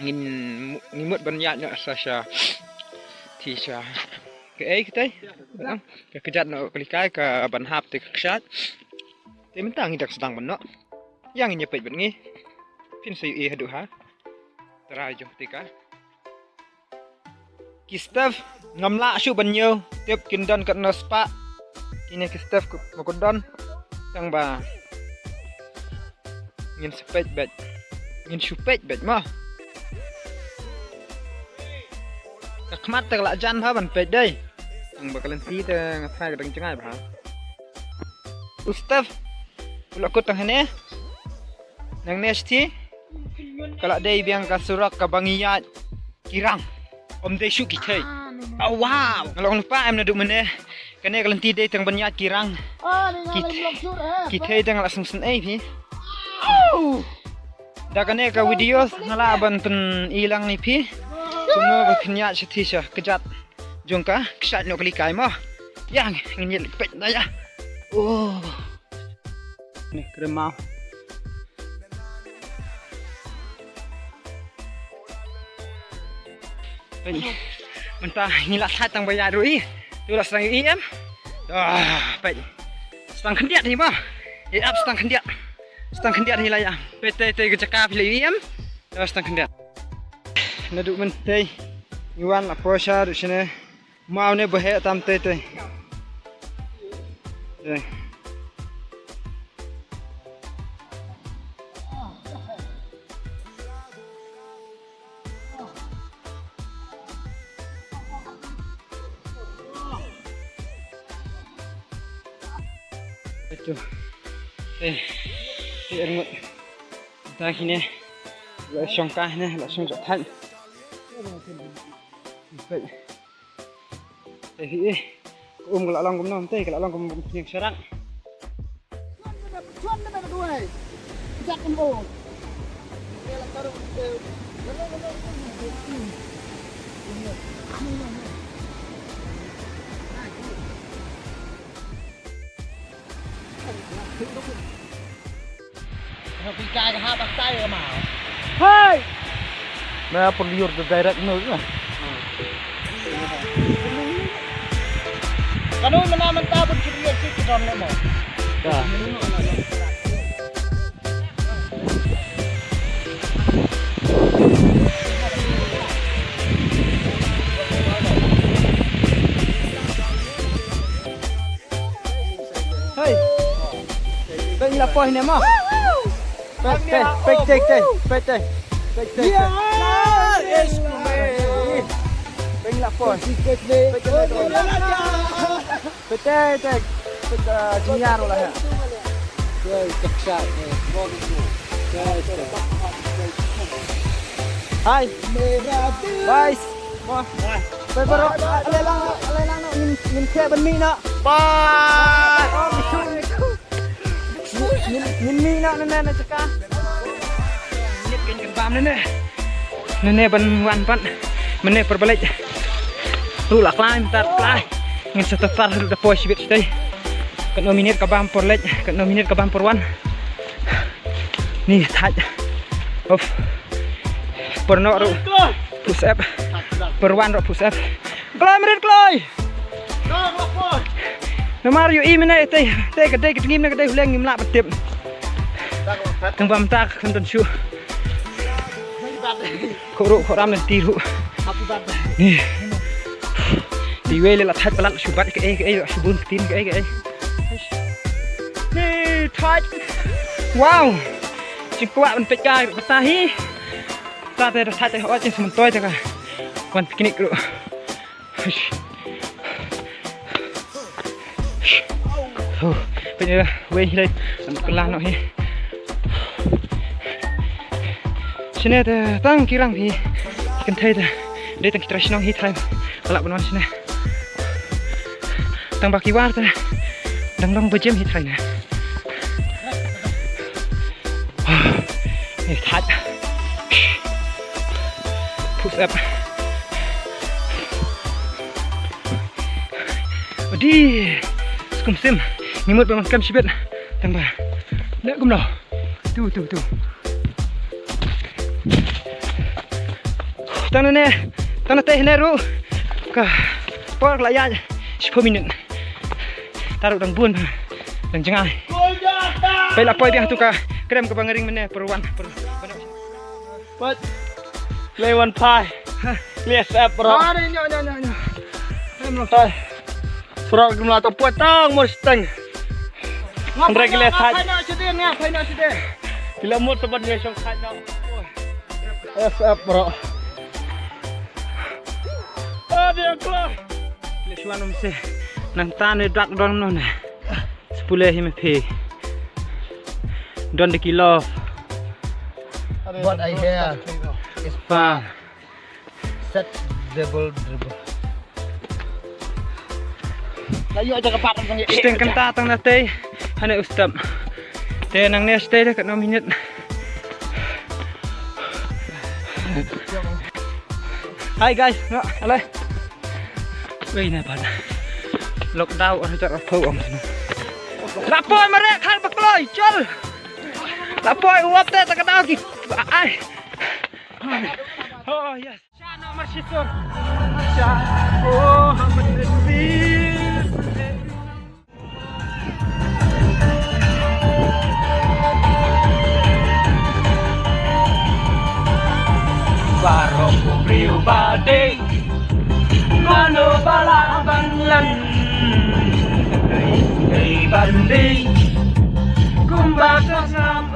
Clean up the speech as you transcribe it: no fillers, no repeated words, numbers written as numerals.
ngimut banyaknya sasha tisha ke kita ke kejat no kelikai ke ban hap te ksat te mentang hidak sedang beno yang nyepet bengi pin sayu hadu ha tera jom tika Kistaf ngamla shu banyo tiap kindan kat nospa kini Kistaf makudon tang ba ngin sepet bet ngin supet bet mah kakmat tak jan ha ban pet dai ang bakalan ti te ngapai kadang cengai ba Ustaf ulakut tang hene nang nesti kalau dai biang kasurak ka bangiyat kirang om dai shu kitai oh wow kalau lupa em naduk mene kene kalan ti dai tang banyat kirang kitai tang langsung sen ai pi dah kene ka video ngala ban pen ilang ni pi semua berkenyat setisha kejat jongka kesat no kali kai mah yang ngin pet daya oh ni kremau ini mentah ngilat hatang bayar doi tu lah setang em pet setang kendiat ni mah up setang kendiat ni lah ya PT kecakap pilih em setang kendiat naduk mentei iwan apa sya di sini mau ne bahaya tam tei tei itu engut entah ini lại songkah này lại song chọn thanh vậy thì cái lọ lông cũng non tê cái lọ lông cũng nhiều sẵn Pi cai cái ha bắt tay cái màu. Hai nah penliur the direct news lah Kanun menaman tabun kiriya sih kidon lemo. dah hey bên là coi này mà pet ya es pengen lapor pet jinyar lah ya Keksat hai guys wah baru alelang min ke ben mi nak bye min mi nak nene cekah nyet kan bam nene ban wan pan mene perbalik tu lah klaim tar klai ngin setetar da poi sibit stay kan nominate ka bam por lej kan nominate ka bam por wan ni thaj of por no ru push up per wan ro push up klai merit klai no mario I mene te kedai ngim kedai huleng ngim la betip tang bam tak kan ton shu kok ram nanti ru nih diwele la thaj palat subat ke subun tin ke nih thaj wow cikwa ban pek kai batahi ta te thaj te ho chin sementoi te ka wan piknik ru bây giờ quay đây làm nó hi sini tang kirang hi kan thai đây tang traditional hi thai kalak benon sini tang baki war ta dang dong bejem hi thai na ni thai push up odi skum sim ngimut bang kam sibet tang ba nek gum no tu Tangan ni, tangan teh ni ru. Kah, por layan 10 minit. Taruh dang bun, dang jengai. Pai lapoi biang tu ka krem ke bangering mana perwan per. But Lewan Pai. Lihat saya pro. Ada nyo. Krem lo. Pro gimana tu potong mustang. Mereka lihat saja. Pai nak sedih. Bila mood sebenarnya syong saja. SF Pro. Dia keluar. Lesuan mesti nang tane dak don non. 10 him pe. Don de kilo. What I hear is Pa. set double dribble. Layu aja kepat tentang Steng kenta tang natay. Hana ustam. Te nang ne stay dah kat 6 minit. Hai guys, nak alai. Wei na pan. Lockdown orang cak rapau am sini. Lapoi merek hal bakloi, col. Lapoi uap teh tak kena lagi. Ai. Oh yes. Syana marsisur. Oh, bener. Barong priu bading mano bala banlan ei banding kumbatas nam